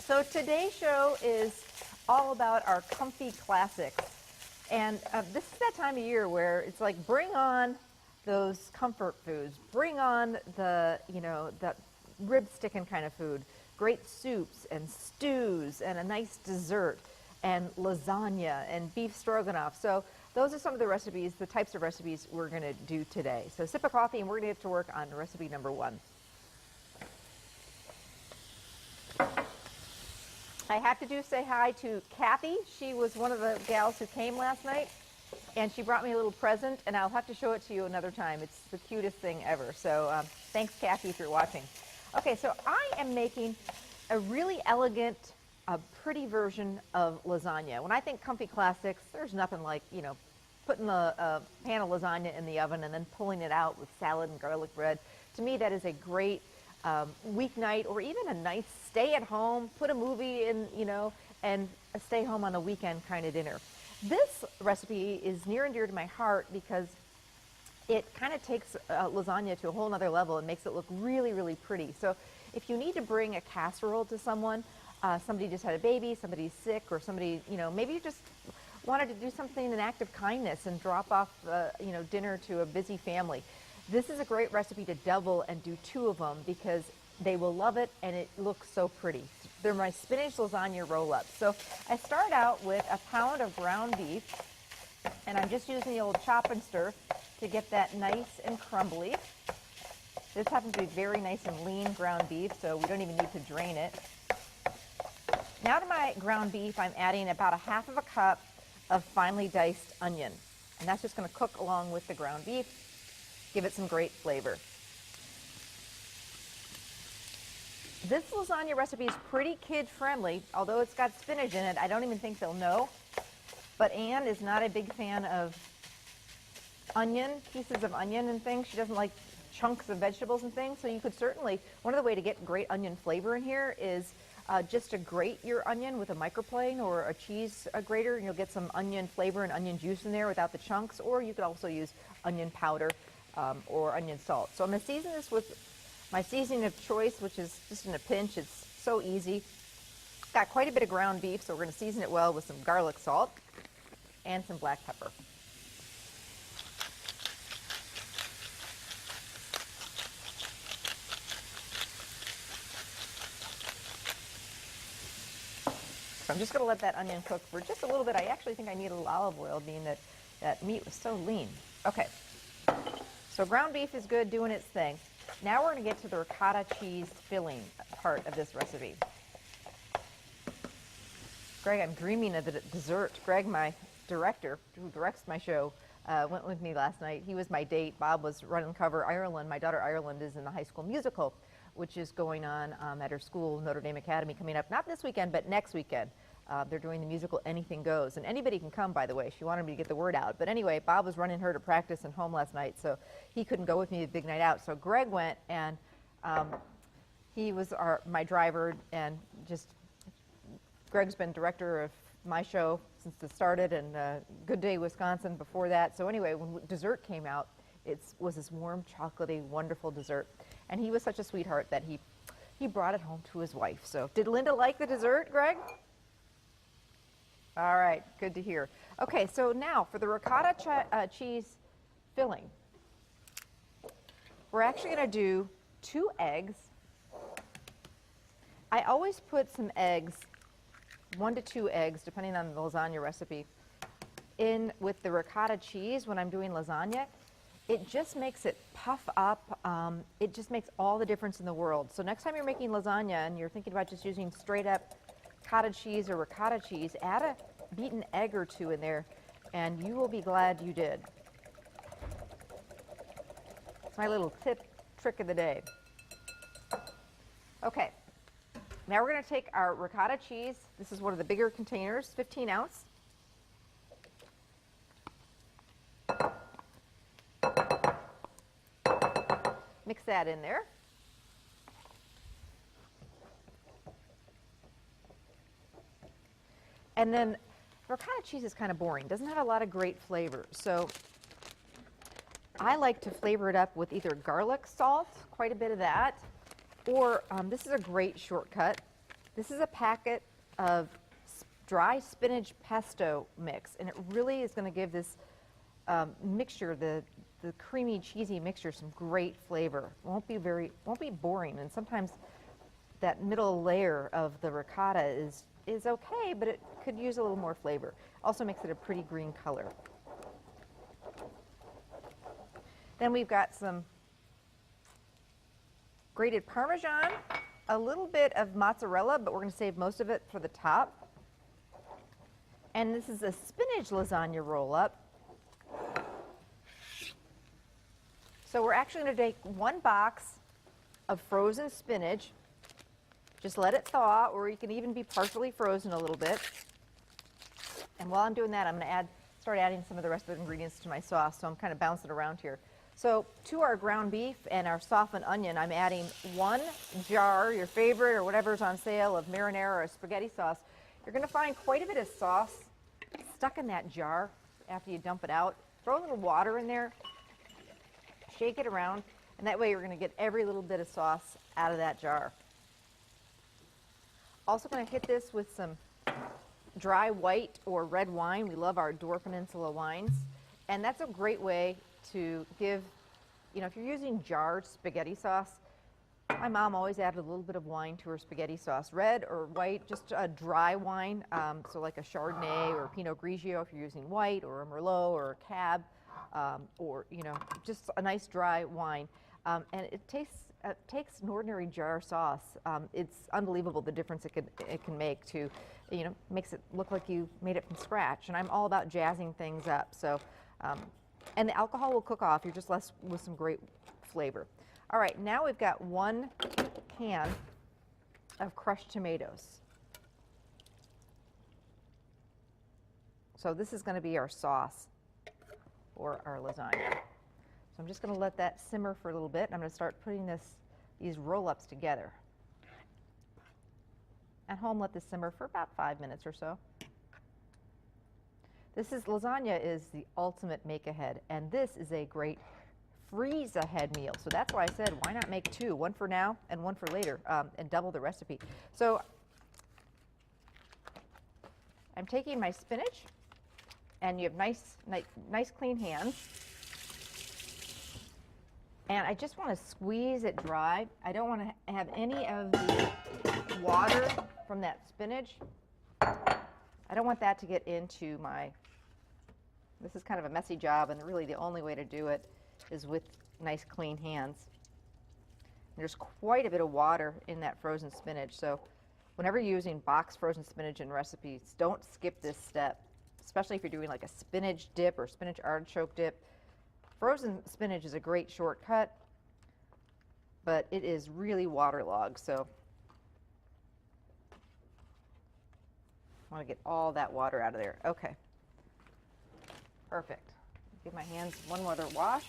So today's show is all about our comfy classics. And this is that time of year where it's like, bring on those comfort foods. Bring on the, the rib sticking kind of food. Great soups and stews and a nice dessert and lasagna and beef stroganoff. So those are some of the recipes, the types of recipes we're going to do today. So sip of coffee and we're going to get to work on recipe number 1. I have to say hi to Kathy. She was one of the gals who came last night, and she brought me a little present, and I'll have to show it to you another time. It's the cutest thing ever. So thanks, Kathy, if you're watching. Okay, so I am making a really elegant, pretty version of lasagna. When I think comfy classics, there's nothing like, putting a pan of lasagna in the oven and then pulling it out with salad and garlic bread. To me, that is a great weeknight, or even a nice stay at home, put a movie in, and a stay home on the weekend kind of dinner. This recipe is near and dear to my heart because it kind of takes lasagna to a whole nother level and makes it look really, really pretty. So if you need to bring a casserole to someone, somebody just had a baby, somebody's sick, or somebody, maybe you just wanted to do something, an act of kindness, and drop off, dinner to a busy family. This is a great recipe to double and do 2 of them because they will love it and it looks so pretty. They're my spinach lasagna roll-ups. So I start out with a pound of ground beef, and I'm just using the old chop and stir to get that nice and crumbly. This happens to be very nice and lean ground beef, so we don't even need to drain it. Now to my ground beef, I'm adding about a half of a cup of finely diced onion, and that's just going to cook along with the ground beef. Give it some great flavor. This lasagna recipe is pretty kid-friendly, although it's got spinach in it. I don't even think they'll know. But Anne is not a big fan of pieces of onion and things. She doesn't like chunks of vegetables and things. So you could certainly, one of the ways to get great onion flavor in here is just to grate your onion with a microplane or a cheese grater, and you'll get some onion flavor and onion juice in there without the chunks. Or you could also use onion powder. Or onion salt. So I'm going to season this with my seasoning of choice, which is just in a pinch. It's so easy. Got quite a bit of ground beef, so we're going to season it well with some garlic salt and some black pepper. So I'm just going to let that onion cook for just a little bit. I actually think I need a little olive oil, being that that meat was so lean. Okay. So ground beef is good, doing its thing. Now we're going to get to the ricotta cheese filling part of this recipe. Greg, I'm dreaming of the dessert. Greg, my director, who directs my show, went with me last night. He was my date. Bob was running cover Ireland. My daughter Ireland is in the High School Musical, which is going on at her school, Notre Dame Academy, coming up not this weekend, but next weekend. They're doing the musical Anything Goes. And anybody can come, by the way. She wanted me to get the word out. But anyway, Bob was running her to practice and home last night, so he couldn't go with me the big night out. So Greg went, and he was my driver, and just Greg's been director of my show since it started, and Good Day Wisconsin before that. So anyway, when dessert came out, it was this warm, chocolatey, wonderful dessert. And he was such a sweetheart that he brought it home to his wife. So did Linda like the dessert, Greg? All right, good to hear. Okay, so now for the ricotta cheese filling, we're actually going to do 2 eggs. I always put some eggs, 1 to 2 eggs, depending on the lasagna recipe, in with the ricotta cheese when I'm doing lasagna. It just makes it puff up. It just makes all the difference in the world. So next time you're making lasagna and you're thinking about just using straight up cottage cheese or ricotta cheese, add a beaten egg or 2 in there, and you will be glad you did. It's my little trick of the day. Okay, now we're going to take our ricotta cheese. This is one of the bigger containers, 15 ounce. Mix that in there. And then ricotta cheese is kind of boring, doesn't have a lot of great flavor. So I like to flavor it up with either garlic salt, quite a bit of that, or this is a great shortcut. This is a packet of dry spinach pesto mix, and it really is going to give this mixture, the creamy, cheesy mixture, some great flavor. Won't be boring, and sometimes that middle layer of the ricotta is okay, but it could use a little more flavor. Also makes it a pretty green color. Then we've got some grated Parmesan, a little bit of mozzarella, but we're going to save most of it for the top. And this is a spinach lasagna roll-up. So we're actually going to take 1 box of frozen spinach. Just let it thaw, or you can even be partially frozen a little bit. And while I'm doing that, I'm going to start adding some of the rest of the ingredients to my sauce, so I'm kind of bouncing around here. So to our ground beef and our softened onion, I'm adding 1 jar, your favorite or whatever's on sale, of marinara or spaghetti sauce. You're going to find quite a bit of sauce stuck in that jar after you dump it out. Throw a little water in there, shake it around, and that way you're going to get every little bit of sauce out of that jar. Also going to hit this with some dry white or red wine. We love our Door Peninsula wines, and that's a great way to give, if you're using jarred spaghetti sauce, my mom always added a little bit of wine to her spaghetti sauce, red or white, just a dry wine, so like a Chardonnay or Pinot Grigio if you're using white, or a Merlot or a Cab, or just a nice dry wine, and it takes an ordinary jar sauce. It's unbelievable the difference it can make to, makes it look like you made it from scratch. And I'm all about jazzing things up. So. And the alcohol will cook off. You're just left with some great flavor. All right, now we've got 1 can of crushed tomatoes. So this is going to be our sauce or our lasagna. So I'm just going to let that simmer for a little bit. I'm going to start putting these roll-ups together. At home, let this simmer for about 5 minutes or so. Lasagna is the ultimate make-ahead, and this is a great freeze-ahead meal. So that's why I said, why not make 2, 1 for now and 1 for later, and double the recipe. So I'm taking my spinach, and you have nice clean hands. And I just want to squeeze it dry. I don't want to have any of the water from that spinach. I don't want that to get into this is kind of a messy job, and really the only way to do it is with nice clean hands. And there's quite a bit of water in that frozen spinach, so whenever you're using boxed frozen spinach in recipes, don't skip this step, especially if you're doing like a spinach dip or spinach artichoke dip. Frozen spinach is a great shortcut, but it is really waterlogged, so I want to get all that water out of there. Okay. Perfect. Give my hands one more wash.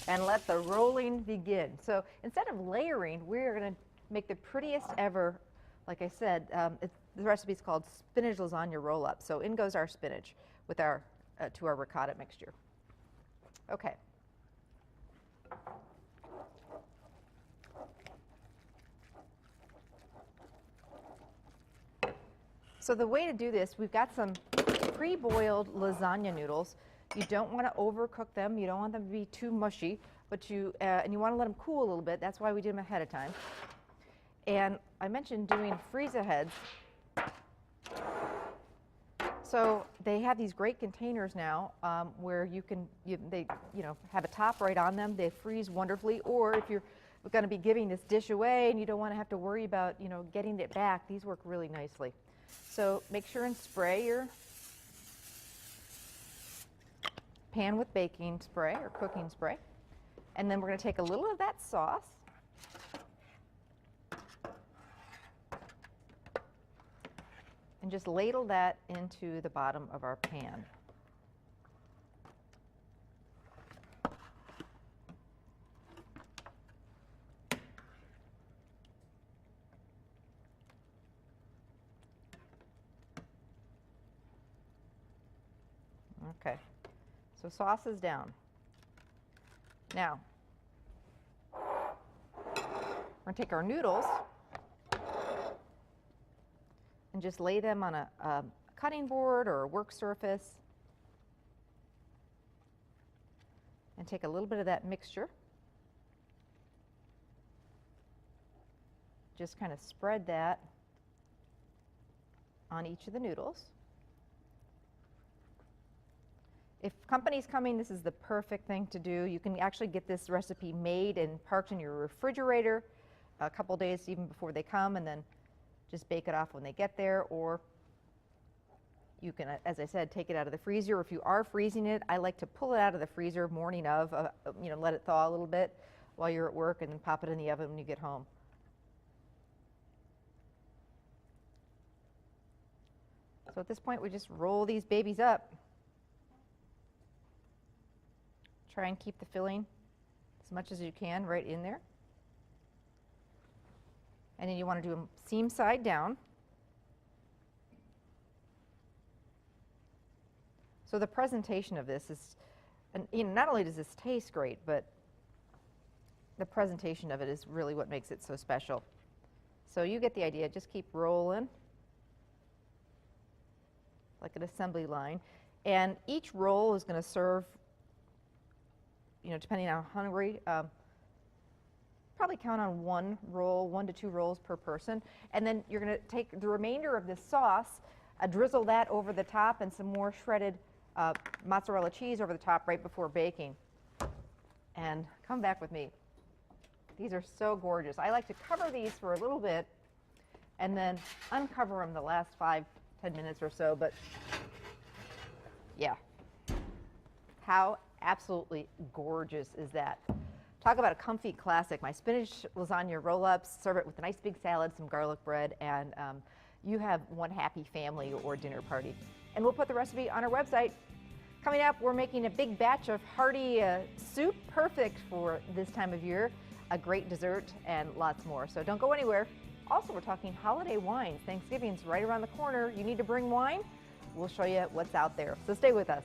And let the rolling begin. So instead of layering, we're going to make the prettiest ever, like I said, the recipe is called spinach lasagna roll-up. So in goes our spinach with to our ricotta mixture. Okay. So the way to do this, we've got some pre-boiled lasagna noodles. You don't want to overcook them. You don't want them to be too mushy, but and you want to let them cool a little bit. That's why we do them ahead of time. And I mentioned doing freeze-aheads. So they have these great containers now where they have a top right on them. They freeze wonderfully. Or if you're going to be giving this dish away and you don't want to have to worry about getting it back, these work really nicely. So make sure and spray your pan with baking spray or cooking spray. And then we're going to take a little of that sauce and just ladle that into the bottom of our pan. Okay, so sauce is down. Now, We're going to take our noodles and just lay them on a cutting board or a work surface and take a little bit of that mixture. Just kind of spread that on each of the noodles. If company's coming, this is the perfect thing to do. You can actually get this recipe made and parked in your refrigerator a couple days even before they come, and then just bake it off when they get there. Or you can, as I said, take it out of the freezer. If you are freezing it, I like to pull it out of the freezer morning of, let it thaw a little bit while you're at work, and then pop it in the oven when you get home. So at this point, we just roll these babies up. Try and keep the filling as much as you can right in there. And then you want to do them seam side down. So the presentation of this is, and not only does this taste great, but the presentation of it is really what makes it so special. So you get the idea. Just keep rolling like an assembly line. And each roll is going to serve, depending on how hungry, probably count on 1 to 2 rolls per person. And then you're going to take the remainder of this sauce, drizzle that over the top, and some more shredded mozzarella cheese over the top right before baking. And come back with me. These are so gorgeous. I like to cover these for a little bit and then uncover them the last 5-10 minutes or so. But yeah, how absolutely gorgeous is that? Talk about a comfy classic. My spinach lasagna roll-ups. Serve it with a nice big salad, some garlic bread, and you have one happy family or dinner party. And we'll put the recipe on our website. Coming up, we're making a big batch of hearty soup, perfect for this time of year, a great dessert, and lots more. So don't go anywhere. Also, we're talking holiday wines. Thanksgiving's right around the corner. You need to bring wine. We'll show you what's out there. So stay with us.